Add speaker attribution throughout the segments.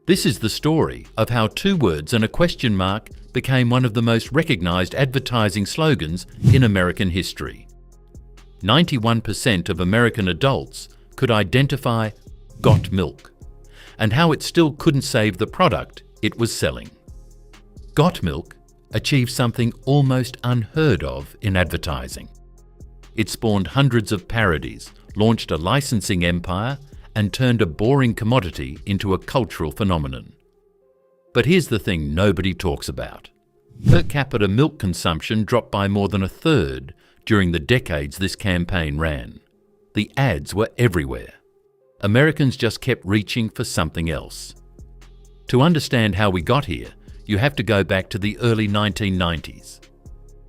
Speaker 1: This is the story of how 2 words and a question mark became one of the most recognized advertising slogans in American history. 91% of American adults could identify "Got Milk," and how it still couldn't save the product it was selling. Got Milk achieved something almost unheard of in advertising. It spawned hundreds of parodies, launched a licensing empire, and turned a boring commodity into a cultural phenomenon. But here's the thing nobody talks about. Per capita milk consumption dropped by more than a third during the decades this campaign ran. The ads were everywhere. Americans just kept reaching for something else. To understand how we got here, you have to go back to the early 1990s.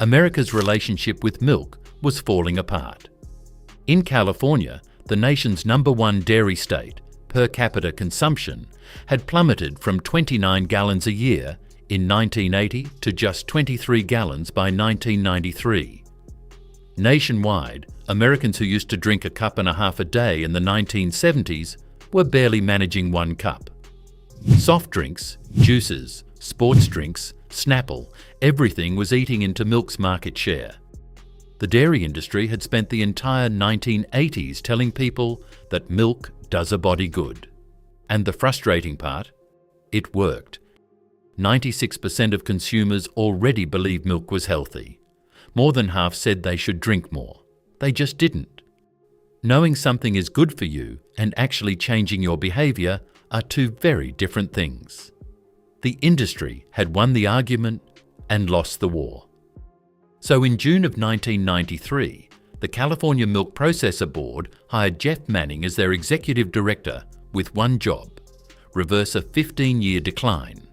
Speaker 1: America's relationship with milk was falling apart. In California, the nation's #1 dairy state, per capita consumption had plummeted from 29 gallons a year in 1980 to just 23 gallons by 1993. Nationwide, Americans who used to drink a cup and a half a day in the 1970s were barely managing 1 cup. Soft drinks, juices, sports drinks, Snapple, everything was eating into milk's market share. The dairy industry had spent the entire 1980s telling people that milk does a body good. And the frustrating part? It worked. 96% of consumers already believed milk was healthy. More than half said they should drink more. They just didn't. Knowing something is good for you and actually changing your behaviour are 2 very different things. The industry had won the argument and lost the war. So in June of 1993, the California Milk Processor Board hired Jeff Manning as their executive director with one job: reverse a 15-year decline.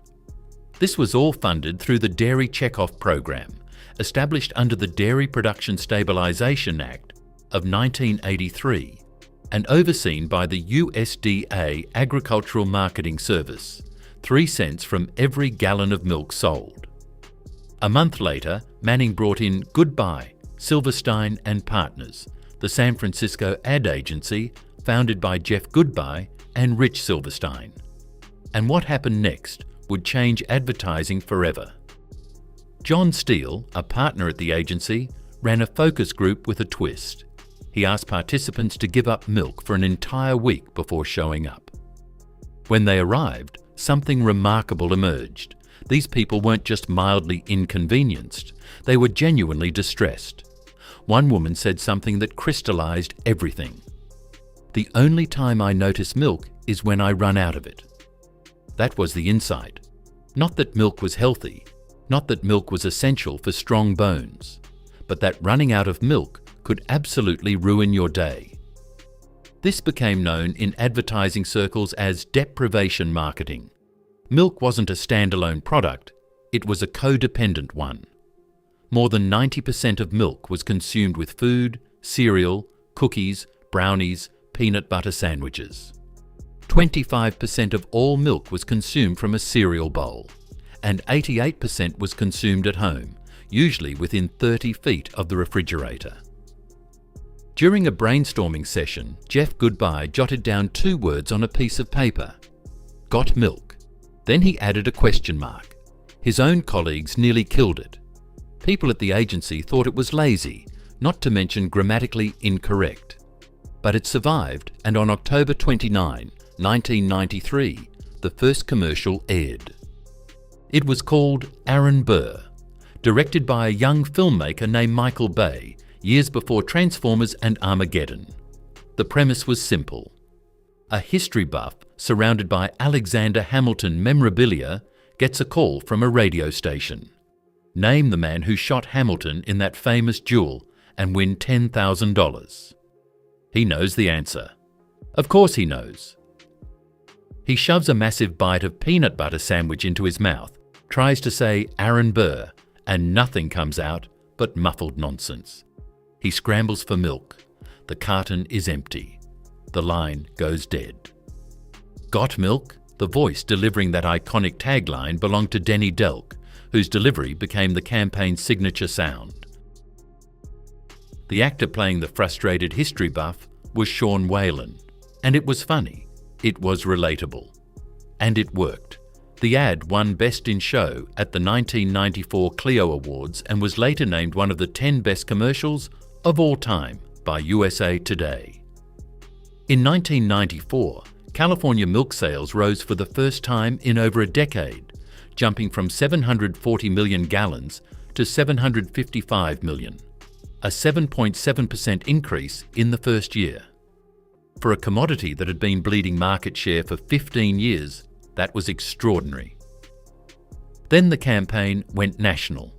Speaker 1: This was all funded through the Dairy Checkoff Program, established under the Dairy Production Stabilization Act of 1983 and overseen by the USDA Agricultural Marketing Service, 3 cents from every gallon of milk sold. A month later, Manning brought in Goodbye, Silverstein and Partners, the San Francisco ad agency founded by Jeff Goodbye and Rich Silverstein. And what happened next would change advertising forever. John Steele, a partner at the agency, ran a focus group with a twist. He asked participants to give up milk for an entire week before showing up. When they arrived, something remarkable emerged. These people weren't just mildly inconvenienced, they were genuinely distressed. One woman said something that crystallized everything. "The only time I notice milk is when I run out of it." That was the insight. Not that milk was healthy, not that milk was essential for strong bones, but that running out of milk could absolutely ruin your day. This became known in advertising circles as deprivation marketing. Milk wasn't a standalone product, it was a codependent one. More than 90% of milk was consumed with food, cereal, cookies, brownies, peanut butter sandwiches. 25% of all milk was consumed from a cereal bowl, and 88% was consumed at home, usually within 30 feet of the refrigerator. During a brainstorming session, Jeff Goodbye jotted down 2 words on a piece of paper: "Got milk." Then he added a question mark. His own colleagues nearly killed it. People at the agency thought it was lazy, not to mention grammatically incorrect. But it survived, and on October 29, 1993, the first commercial aired. It was called Aaron Burr, directed by a young filmmaker named Michael Bay, years before Transformers and Armageddon. The premise was simple. A history buff surrounded by Alexander Hamilton memorabilia gets a call from a radio station. Name the man who shot Hamilton in that famous duel and win $10,000. He knows the answer. Of course he knows. He shoves a massive bite of peanut butter sandwich into his mouth, tries to say Aaron Burr, and nothing comes out but muffled nonsense. He scrambles for milk. The carton is empty. The line goes dead. "Got milk?" The voice delivering that iconic tagline belonged to Denny Delk, whose delivery became the campaign's signature sound. The actor playing the frustrated history buff was Sean Whalen, and it was funny. It was relatable. And it worked. The ad won Best in Show at the 1994 Clio Awards and was later named one of the 10 best commercials of all time by USA Today. In 1994, California milk sales rose for the first time in over a decade, jumping from 740 million gallons to 755 million, a 7.7% increase in the first year. For a commodity that had been bleeding market share for 15 years, that was extraordinary. Then the campaign went national.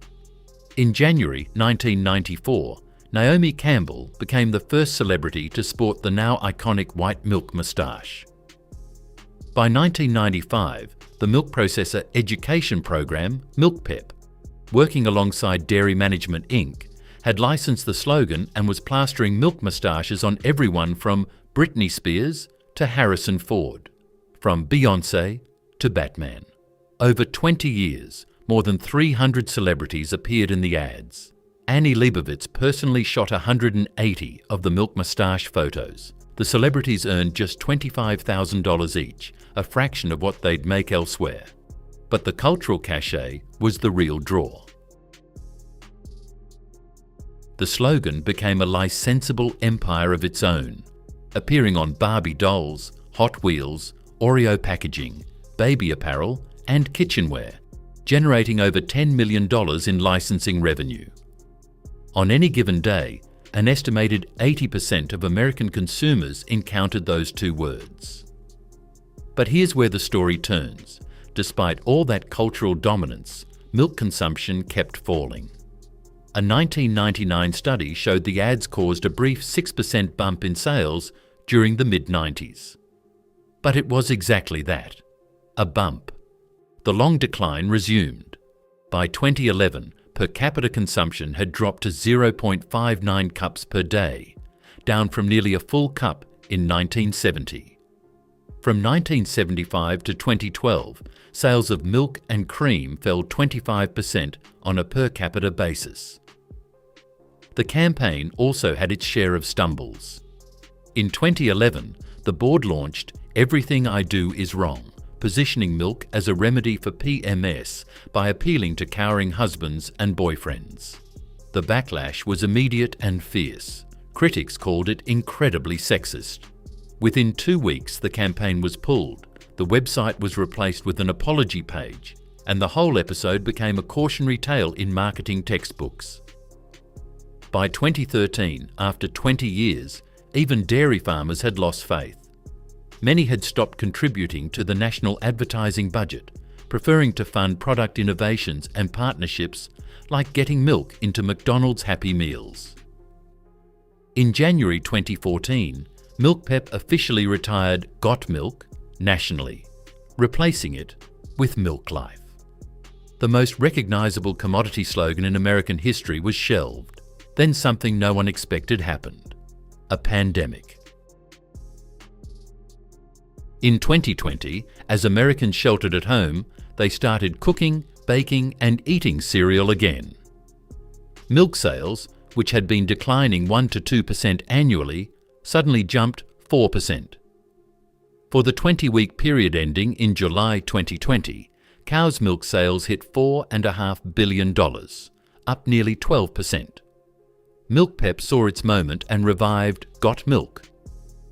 Speaker 1: In January 1994, Naomi Campbell became the first celebrity to sport the now iconic white milk moustache. By 1995, the milk processor education program, MilkPEP, working alongside Dairy Management Inc., had licensed the slogan and was plastering milk moustaches on everyone from Britney Spears to Harrison Ford, from Beyoncé to Batman. Over 20 years, more than 300 celebrities appeared in the ads. Annie Leibovitz personally shot 180 of the milk moustache photos. The celebrities earned just $25,000 each, a fraction of what they'd make elsewhere. But the cultural cachet was the real draw. The slogan became a licensable empire of its own, appearing on Barbie dolls, Hot Wheels, Oreo packaging, baby apparel, and kitchenware, generating over $10 million in licensing revenue. On any given day, an estimated 80% of American consumers encountered those two words. But here's where the story turns. Despite all that cultural dominance, milk consumption kept falling. A 1999 study showed the ads caused a brief 6% bump in sales during the mid-90s. But it was exactly that, a bump. The long decline resumed. By 2011, per capita consumption had dropped to 0.59 cups per day, down from nearly a full cup in 1970. From 1975 to 2012, sales of milk and cream fell 25% on a per capita basis. The campaign also had its share of stumbles. In 2011, the board launched Everything I Do Is Wrong, positioning milk as a remedy for PMS by appealing to cowering husbands and boyfriends. The backlash was immediate and fierce. Critics called it incredibly sexist. Within 2 weeks, the campaign was pulled, the website was replaced with an apology page, and the whole episode became a cautionary tale in marketing textbooks. By 2013, after 20 years, even dairy farmers had lost faith. Many had stopped contributing to the national advertising budget, preferring to fund product innovations and partnerships like getting milk into McDonald's Happy Meals. In January 2014, MilkPEP officially retired Got Milk nationally, replacing it with Milk Life. The most recognizable commodity slogan in American history was shelved. Then something no one expected happened: a pandemic. In 2020, as Americans sheltered at home, they started cooking, baking, and eating cereal again. Milk sales, which had been declining 1 to 2% annually, suddenly jumped 4%. For the 20-week period ending in July 2020, cow's milk sales hit $4.5 billion, up nearly 12%. MilkPEP saw its moment and revived Got Milk.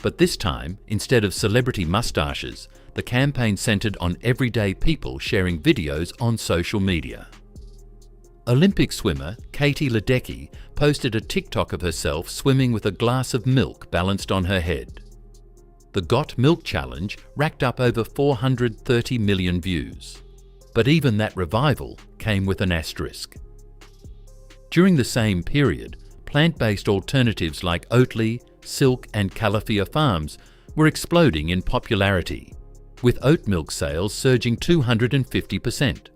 Speaker 1: But this time, instead of celebrity mustaches, the campaign centered on everyday people sharing videos on social media. Olympic swimmer Katie Ledecky posted a TikTok of herself swimming with a glass of milk balanced on her head. The Got Milk Challenge racked up over 430 million views. But even that revival came with an asterisk. During the same period, plant-based alternatives like Oatly, Silk and Califia Farms were exploding in popularity, with oat milk sales surging 250%.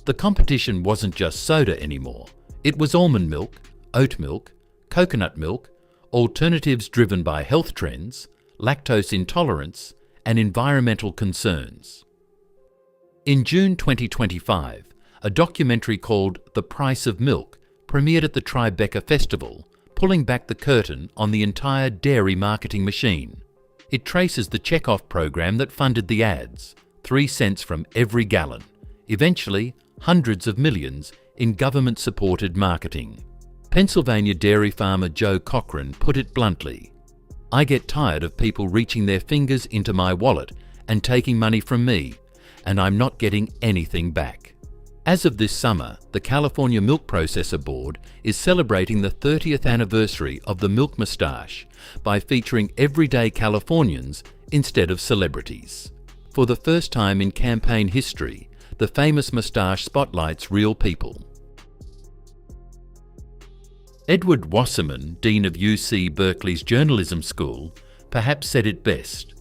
Speaker 1: The competition wasn't just soda anymore. It was almond milk, oat milk, coconut milk, alternatives driven by health trends, lactose intolerance, and environmental concerns. In June 2025, a documentary called The Price of Milk premiered at the Tribeca Festival, pulling back the curtain on the entire dairy marketing machine. It traces the checkoff program that funded the ads, 3 cents from every gallon, eventually hundreds of millions in government-supported marketing. Pennsylvania dairy farmer Joe Cochran put it bluntly, "I get tired of people reaching their fingers into my wallet and taking money from me, and I'm not getting anything back." As of this summer, the California Milk Processor Board is celebrating the 30th anniversary of the milk mustache by featuring everyday Californians instead of celebrities. For the first time in campaign history, the famous mustache spotlights real people. Edward Wasserman, Dean of UC Berkeley's Journalism School, perhaps said it best.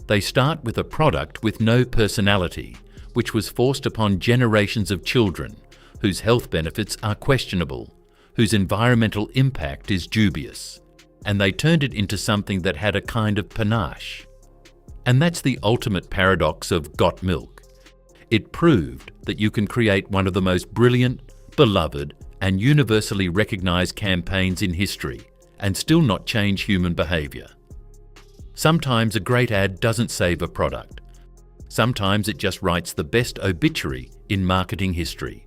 Speaker 1: They start with a product with no personality, which was forced upon generations of children, whose health benefits are questionable, whose environmental impact is dubious, and they turned it into something that had a kind of panache. And that's the ultimate paradox of Got Milk. It proved that you can create one of the most brilliant, beloved, and universally recognized campaigns in history and still not change human behavior. Sometimes a great ad doesn't save a product. Sometimes it just writes the best obituary in marketing history.